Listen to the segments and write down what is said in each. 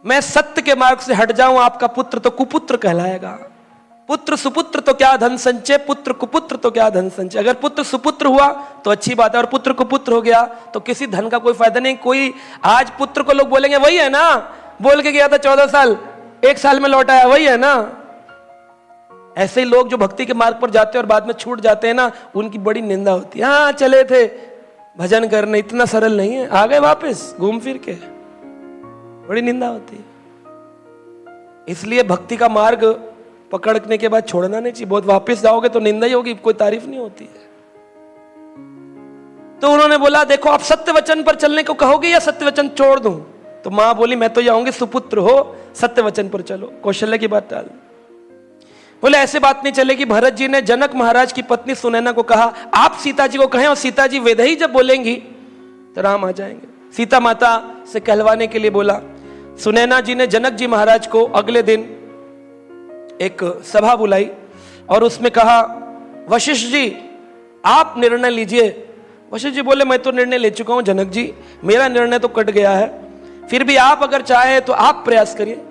मैं सत्य के मार्ग से हट जाऊं, आपका पुत्र तो कुपुत्र कहलाएगा। पुत्र सुपुत्र तो क्या धन संचय, पुत्र कुपुत्र तो क्या धन संचय। अगर पुत्र सुपुत्र हुआ तो अच्छी बात है, और पुत्र कुपुत्र हो गया तो किसी धन का कोई फायदा नहीं। कोई आज पुत्र को लोग बोलेंगे वही है ना, बोल के गया था 14 साल, 1 साल में लौट आया, वही है ना। ऐसे ही लोग जो भक्ति के मार्ग पर जाते हैं और बाद में छूट जाते हैं ना, उनकी बड़ी निंदा होती है। हाँ चले थे भजन करने, इतना सरल नहीं है, आ गए वापस घूम फिर के, बड़ी निंदा होती है। इसलिए भक्ति का मार्ग पकड़ने के बाद छोड़ना नहीं चाहिए। बहुत वापस जाओगे तो निंदा ही होगी, कोई तारीफ नहीं होती है। तो उन्होंने बोला देखो आप सत्य वचन पर चलने को कहोगे या सत्य वचन छोड़ दूं। तो मां बोली मैं तो जाऊंगी, सुपुत्र हो, सत्य वचन पर चलो। कौशल्य की बात टाल। बोले ऐसे बात नहीं चलेगी। भरत जी ने जनक महाराज की पत्नी सुनैना को कहा आप सीता जी को कहें, और सीता जी वेदई जब बोलेंगी तो राम आ जाएंगे। सीता माता से कहलवाने के लिए बोला। सुनैना जी ने जनक जी महाराज को अगले दिन एक सभा बुलाई और उसमें कहा वशिष्ठ जी आप निर्णय लीजिए। वशिष्ठ जी बोले मैं तो निर्णय ले चुका हूं जनक जी, मेरा निर्णय तो कट गया है, फिर भी आप अगर चाहे तो आप प्रयास करिए।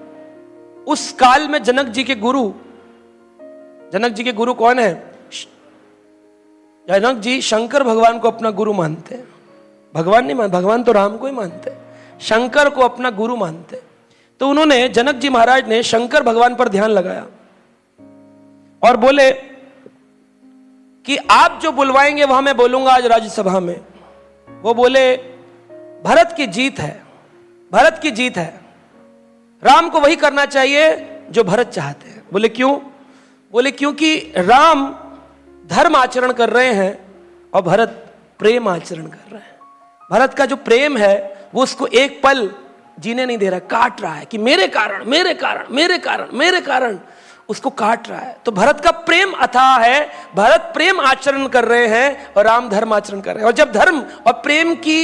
उस काल में जनक जी के गुरु कौन है? जनक जी शंकर भगवान को अपना गुरु मानते हैं। भगवान नहीं मानते, भगवान तो राम को ही मानते हैं, शंकर को अपना गुरु मानते हैं। तो उन्होंने, जनक जी महाराज ने शंकर भगवान पर ध्यान लगाया और बोले कि आप जो बुलवाएंगे वहां मैं बोलूंगा आज राज्यसभा में। वो बोले भरत की जीत है, भरत की जीत है, राम को वही करना चाहिए जो भरत चाहते हैं। बोले क्यों? बोले क्योंकि राम धर्म आचरण कर रहे हैं और भरत प्रेम आचरण कर रहे हैं। भरत का जो प्रेम है वो उसको एक पल जीने नहीं दे रहा, काट रहा है कि मेरे कारण मेरे कारण मेरे कारण मेरे कारण, उसको काट रहा है। तो भरत का प्रेम अथाह है, भरत प्रेम आचरण कर रहे हैं और राम धर्म आचरण कर रहे हैं। और जब धर्म और प्रेम की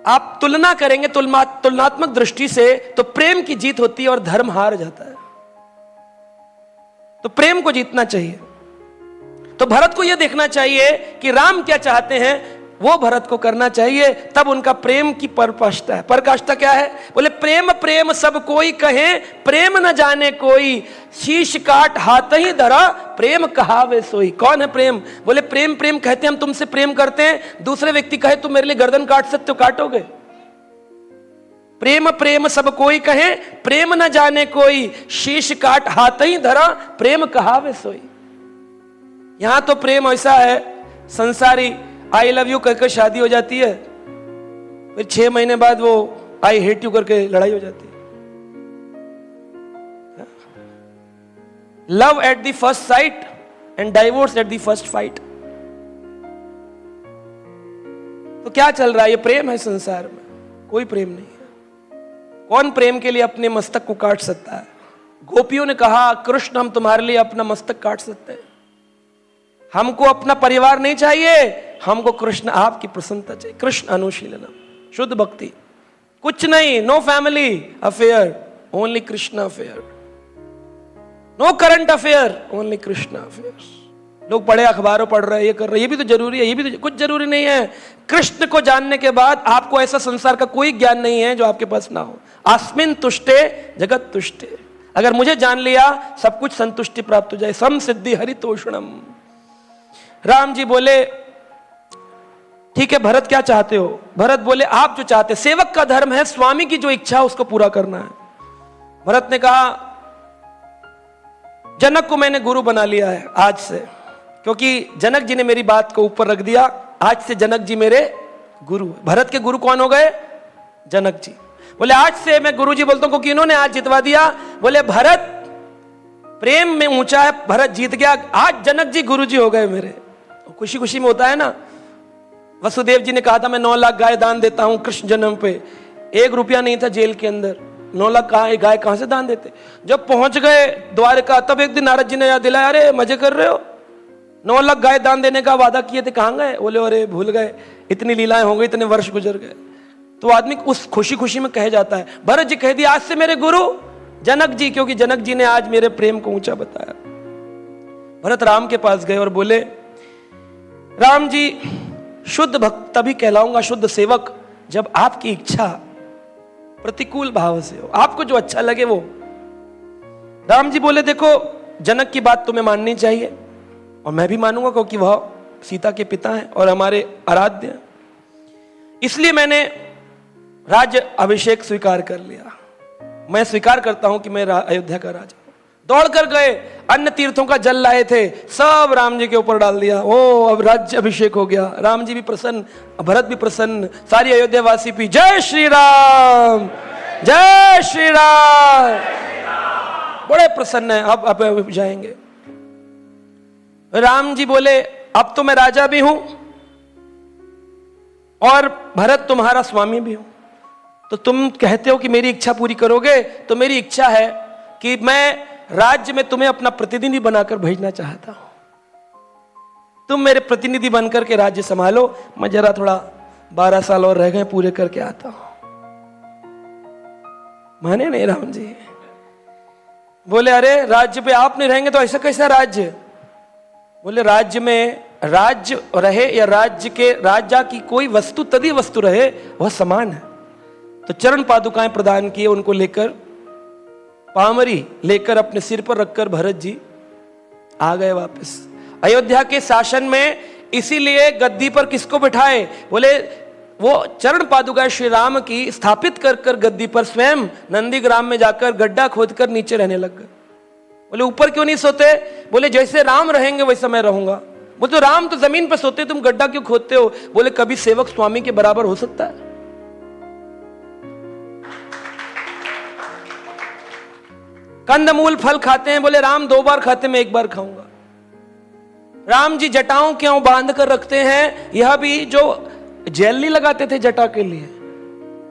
आप तुलना करेंगे तुलनात्मक दृष्टि से तो प्रेम की जीत होती है और धर्म हार जाता है। तो प्रेम को जीतना चाहिए। तो भरत को यह देखना चाहिए कि राम क्या चाहते हैं, वो भरत को करना चाहिए, तब उनका प्रेम की पराकाष्ठा है। पराकाष्ठा क्या है? बोले प्रेम प्रेम सब कोई कहे, प्रेम न जाने कोई, शीश काट हाथ ही धरा, प्रेम कहावे सोई। कौन है प्रेम? बोले प्रेम प्रेम कहते हैं, हम तुमसे प्रेम करते हैं, दूसरे व्यक्ति कहे तुम मेरे लिए गर्दन काट सकते हो, काटोगे? प्रेम प्रेम सब कोई कहे, प्रेम न जाने कोई, शीश काट हाथ ही धरा, प्रेम कहावे सोई। यहां तो प्रेम ऐसा है संसारी, आई लव यू कहकर शादी हो जाती है, फिर 6 महीने बाद वो आई हेट यू करके लड़ाई हो जाती है। Love at the first sight and divorce at the first fight. तो क्या चल रहा है? ये प्रेम है संसार में? कोई प्रेम नहीं है। कौन प्रेम के लिए अपने मस्तक को काट सकता है? गोपियों ने कहा कृष्ण हम तुम्हारे लिए अपना मस्तक काट सकते हैं, हमको अपना परिवार नहीं चाहिए, हमको कृष्ण आपकी प्रसन्नता चाहिए। कृष्ण अनुशीलनम, शुद्ध भक्ति, कुछ नहीं, no family affair, only Krishna affair, no current affair, only Krishna affair. लोग पढ़े अखबारों पढ़ रहे हैं, ये कर रहे हैं, ये भी तो जरूरी है, ये भी तो कुछ जरूरी नहीं है। कृष्ण को जानने के बाद आपको ऐसा संसार का कोई ज्ञान नहीं है जो आपके पास ना हो। आस्मिन तुष्टे जगत तुष्टे, अगर मुझे जान लिया सब कुछ संतुष्टि प्राप्त हो जाए। सम सिद्धि हरितोषणम। राम जी बोले ठीक है भरत क्या चाहते हो? भरत बोले आप जो चाहते, सेवक का धर्म है स्वामी की जो इच्छा उसको पूरा करना है। भरत ने कहा जनक को मैंने गुरु बना लिया है आज से, क्योंकि जनक जी ने मेरी बात को ऊपर रख दिया, आज से जनक जी मेरे गुरु है। भरत के गुरु कौन हो गए? जनक जी। बोले आज से मैं गुरु जी बोलता हूं क्योंकि इन्होंने आज जितवा दिया। बोले भरत प्रेम में ऊंचा है, भरत जीत गया, आज जनक जी गुरु जी हो गए मेरे। खुशी खुशी में होता है ना। वसुदेव जी ने कहा था मैं 9 लाख गाय दान देता हूं कृष्ण जन्म पे, 1 रुपया नहीं था जेल के अंदर, 9 लाख गाय कहां से दान देते। जब पहुंच गए द्वारका तब एक दिन नारद जी ने याद दिलाया अरे मजे कर रहे हो, 9 लाख गाय दान देने का वादा किए थे, कहां गए? बोले अरे भूल गए, इतनी लीलाएं हो गई, इतने वर्ष गुजर गए। तो आदमी उस खुशी खुशी में कह जाता है। भरत जी कह दिया आज से मेरे गुरु जनक जी, क्योंकि जनक जी ने आज मेरे प्रेम को ऊंचा बताया। भरत राम के पास गए और बोले राम जी शुद्ध भक्त तभी कहलाऊंगा, शुद्ध सेवक, जब आपकी इच्छा प्रतिकूल भाव से हो, आपको जो अच्छा लगे वो। राम जी बोले देखो जनक की बात तुम्हें माननी चाहिए और मैं भी मानूंगा क्योंकि वह सीता के पिता हैं और हमारे आराध्य हैं, इसलिए मैंने राज्य अभिषेक स्वीकार कर लिया। मैं स्वीकार करता हूं कि मैं अयोध्या का राजा हूं। दौड़ कर गए, अन्य तीर्थों का जल लाए थे, सब राम जी के ऊपर डाल दिया। ओ अब राज्य अभिषेक हो गया, राम जी भी प्रसन्न, भरत भी प्रसन्न, सारी अयोध्या वासी भी जय श्री राम, जय श्री राम, बड़े प्रसन्न है। अब जाएंगे। राम जी बोले अब तो मैं राजा भी हूं और भरत तुम्हारा स्वामी भी हूं, तो तुम कहते हो कि मेरी इच्छा पूरी करोगे, तो मेरी इच्छा है कि मैं राज्य में तुम्हें अपना प्रतिनिधि बनाकर भेजना चाहता हूं। तुम मेरे प्रतिनिधि बनकर के राज्य संभालो, मैं जरा थोड़ा 12 साल और रह गए पूरे करके आता हूं। माने नहीं राम जी, बोले अरे राज्य पे आप नहीं रहेंगे तो ऐसा कैसा राज्य? बोले राज्य में राज्य रहे या राज्य के राजा की कोई वस्तु तदी वस्तु रहे वह समान है। तो चरण पादुकाएं प्रदान किए, उनको लेकर पामरी लेकर अपने सिर पर रखकर भरत जी आ गए वापस अयोध्या के शासन में। इसीलिए गद्दी पर किसको बिठाए? बोले वो चरण पादुकाएं श्री राम की स्थापित कर कर गद्दी पर स्वयं नंदीग्राम में जाकर गड्ढा खोदकर नीचे रहने लग गए। बोले ऊपर क्यों नहीं सोते? बोले जैसे राम रहेंगे वैसा मैं रहूंगा। बोले तो राम तो जमीन पर सोते, तुम गड्ढा क्यों खोदते हो? बोले कभी सेवक स्वामी के बराबर हो सकता है? कंदमूल फल खाते हैं, बोले राम 2 बार खाते, मैं 1 बार खाऊंगा। राम जी जटाओं क्यों बांध कर रखते हैं? यह भी जो जेल नहीं लगाते थे जटा के लिए,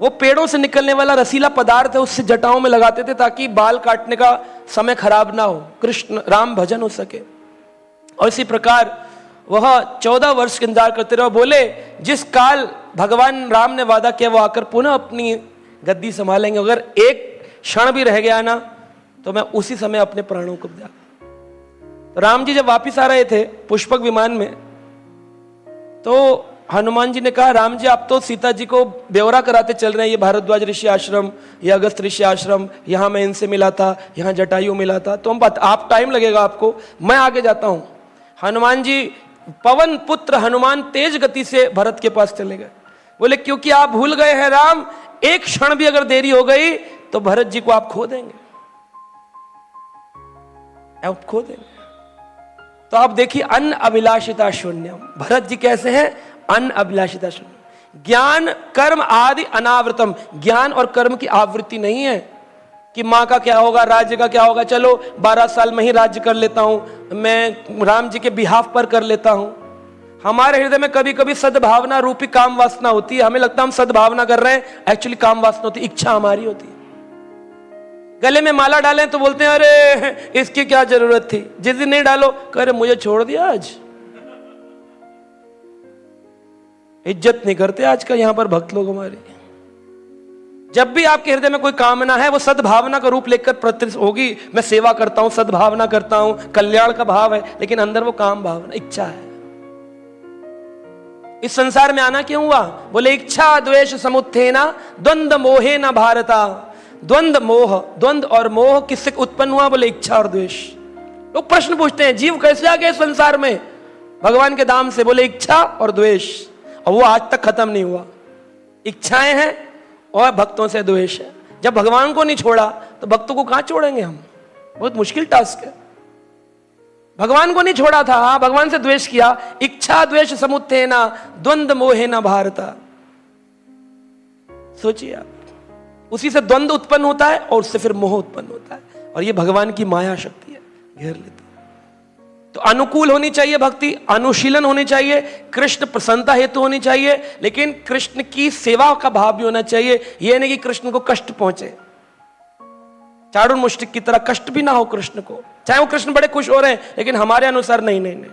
वो पेड़ों से निकलने वाला रसीला पदार्थ है, उससे जटाओं में लगाते थे ताकि बाल काटने का समय खराब ना हो, कृष्ण राम भजन हो सके। और इसी प्रकार वह 14 वर्ष के इंतजार करते रहे। बोले जिस काल भगवान राम ने वादा किया वो आकर पुनः अपनी गद्दी संभालेंगे, अगर एक क्षण भी रह गया ना तो मैं उसी समय अपने प्राणों को त्याग। तो राम जी जब वापिस आ रहे थे पुष्पक विमान में, तो हनुमान जी ने कहा राम जी आप तो सीता जी को ब्यौरा कराते चल रहे हैं, ये भारद्वाज ऋषि आश्रम, ये अगस्त ऋषि आश्रम, यहां मैं इनसे मिला था, यहां जटायु मिला था, तो हम आप टाइम लगेगा आपको, मैं आगे जाता हूं। हनुमान जी पवन पुत्र हनुमान तेज गति से भरत के पास चले गए। बोले क्योंकि आप भूल गए हैं राम, एक क्षण भी अगर देरी हो गई तो भरत जी को आप खो देंगे, आप खो देंगे। तो आप देखिए अन्न अभिलाषिता शून्यम, भरत जी कैसे हैं? अन्न अभिलाषिता शून्य, ज्ञान कर्म आदि अनावृतम, ज्ञान और कर्म की आवृत्ति नहीं है कि माँ का क्या होगा, राज्य का क्या होगा, चलो 12 साल में ही राज्य कर लेता हूं, मैं राम जी के बिहाफ पर कर लेता हूं। हमारे हृदय में कभी कभी सद्भावना रूपी काम वासना होती है, हमें लगता है हम सद्भावना कर रहे हैं, एक्चुअली काम वासना होती है, इच्छा हमारी होती है। गले में माला डालें तो बोलते हैं अरे इसकी क्या जरूरत थी, जिस दिन नहीं डालो करे मुझे छोड़ दिया, आज इज्जत नहीं करते आज का यहां पर भक्त लोग हमारे। जब भी आपके हृदय में कोई कामना है वो सद्भावना का रूप लेकर प्रत्यक्ष होगी, मैं सेवा करता हूं, सद्भावना करता हूं, कल्याण का भाव है, लेकिन अंदर वो काम भावना इच्छा है। इस संसार में आना क्यों हुआ? बोले इच्छा द्वेष समुत्थेना द्वंद्व मोहे न भारता। द्वंद्व मोह, द्वंद्व और मोह किससे उत्पन्न हुआ? बोले इच्छा और द्वेष। लोग प्रश्न पूछते हैं जीव कैसे आ गए संसार में? भगवान के दाम से। बोले इच्छा और द्वेष, और वो आज तक खत्म नहीं हुआ। इच्छाएं हैं और भक्तों से द्वेष है। जब भगवान को नहीं छोड़ा तो भक्तों को कहां छोड़ेंगे हम? बहुत मुश्किल टास्क है। भगवान को नहीं छोड़ा था, भगवान से द्वेष किया। इच्छा द्वेष समुत्थेना द्वंद्व मोहेना भारता। सोचिए आप, उसी से द्वंद्व उत्पन्न होता है और उससे फिर मोह उत्पन्न होता है, और ये भगवान की माया शक्ति है, घेर लेती है। तो अनुकूल होनी चाहिए भक्ति, अनुशीलन होनी चाहिए, कृष्ण प्रसन्नता हेतु होनी चाहिए, लेकिन कृष्ण की सेवा का भाव भी होना चाहिए। यह नहीं कि कृष्ण को कष्ट पहुंचे, चारुण मुष्टिक की तरह कष्ट भी ना हो कृष्ण को, चाहे वो कृष्ण बड़े खुश हो रहे हैं, लेकिन हमारे अनुसार नहीं नहीं नहीं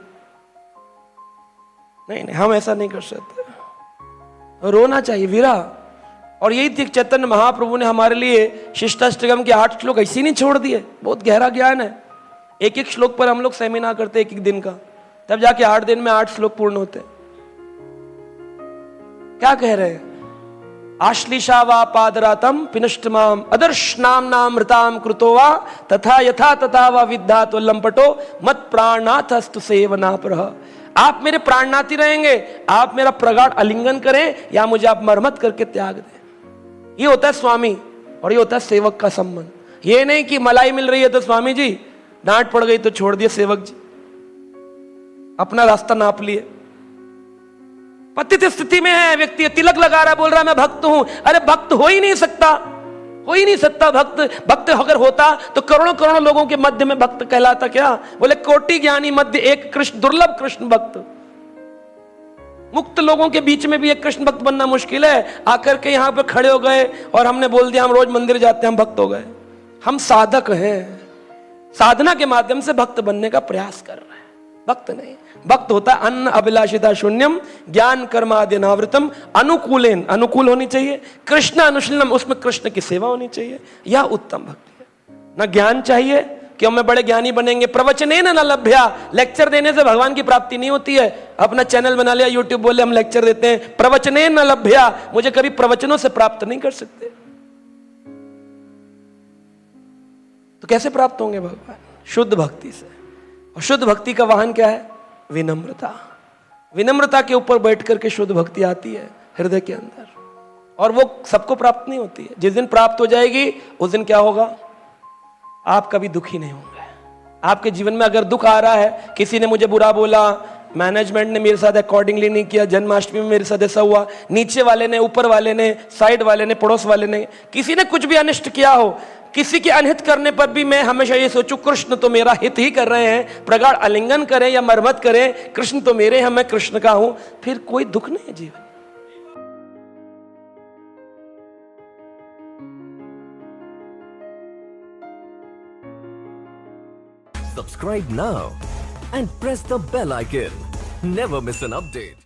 नहीं नहीं, हम ऐसा नहीं कर सकते। रोना चाहिए विरह। और यही थी चैतन्य महाप्रभु ने हमारे लिए शिष्टाष्टकम के 8 श्लोक ऐसे ही नहीं छोड़ दिए। बहुत गहरा ज्ञान है, एक एक श्लोक पर हम लोग सेमिनार करते एक एक दिन का, तब जाके 8 दिन में 8 श्लोक पूर्ण होते। क्या कह रहे हैं? आश्लिषा वा पादरातम पिनुष्टमाम अदर्शनाम नामृताम कृतो वा तथा यथा तथा वा विद्धात लंपटो मत प्राणनाथस्तु सेवनापरः। आप मेरे प्राणनाथी रहेंगे, आप मेरा प्रगाढ़ आलिंगन करें या मुझे आप मरमत करके त्याग दें। ये होता है स्वामी और ये होता है सेवक का संबंध। ये नहीं कि मलाई मिल रही है तो स्वामी जी, डांट पड़ गई तो छोड़ दिए सेवक जी, अपना रास्ता नाप लिए। पतित स्थिति में है व्यक्ति, तिलक लगा रहा है, बोल रहा है मैं भक्त हूं। अरे भक्त हो ही नहीं सकता, हो ही नहीं सकता भक्त। भक्त अगर होता तो करोड़ों करोड़ों लोगों के मध्य में भक्त कहलाता क्या? बोले कोटि ज्ञानी मध्य एक कृष्ण, दुर्लभ कृष्ण भक्त। मुक्त लोगों के बीच में भी एक कृष्ण भक्त बनना मुश्किल है। आकर के यहां पर खड़े हो गए और हमने बोल दिया हम रोज मंदिर जाते हैं, हम भक्त हो गए। हम साधक हैं, साधना के माध्यम से भक्त बनने का प्रयास कर रहे हैं, भक्त नहीं। भक्त होता है अन्न अभिलाषिता शून्यम ज्ञान कर्माद्यनावृतम अनुकूलेन, अनुकूल होनी चाहिए, कृष्ण अनुशीलनम, उसमें कृष्ण की सेवा होनी चाहिए। यह उत्तम भक्ति है। ना ज्ञान चाहिए कि हमें बड़े ज्ञानी बनेंगे, प्रवचनेन न लभ्या, लेक्चर देने से भगवान की प्राप्ति नहीं होती है। अपना चैनल बना लिया, यूट्यूब बोले हम लेक्चर देते हैं, प्रवचनेन न लभ्या, मुझे कभी प्रवचनों से प्राप्त नहीं कर सकते। तो कैसे प्राप्त होंगे भगवान? शुद्ध भक्ति से। और शुद्ध भक्ति का वाहन क्या है? विनम्रता। विनम्रता के ऊपर बैठ करके शुद्ध भक्ति आती है हृदय के अंदर, और वो सबको प्राप्त नहीं होती है। जिस दिन प्राप्त हो जाएगी उस दिन क्या होगा? आप कभी दुखी नहीं होंगे। आपके जीवन में अगर दुख आ रहा है, किसी ने मुझे बुरा बोला, मैनेजमेंट ने मेरे साथ अकॉर्डिंगली नहीं किया, जन्माष्टमी में मेरे साथ ऐसा हुआ, नीचे वाले ने, ऊपर वाले ने, साइड वाले ने, पड़ोस वाले ने, किसी ने कुछ भी अनिष्ट किया हो, किसी के अनहित करने पर भी मैं हमेशा ये सोचूं कृष्ण तो मेरा हित ही कर रहे हैं, प्रगाढ़ आलिंगन करें या मरमत करें, कृष्ण तो मेरे हैं, मैं कृष्ण का हूं, फिर कोई दुख नहीं है जीवन। Subscribe now and press the bell icon. Never miss an update.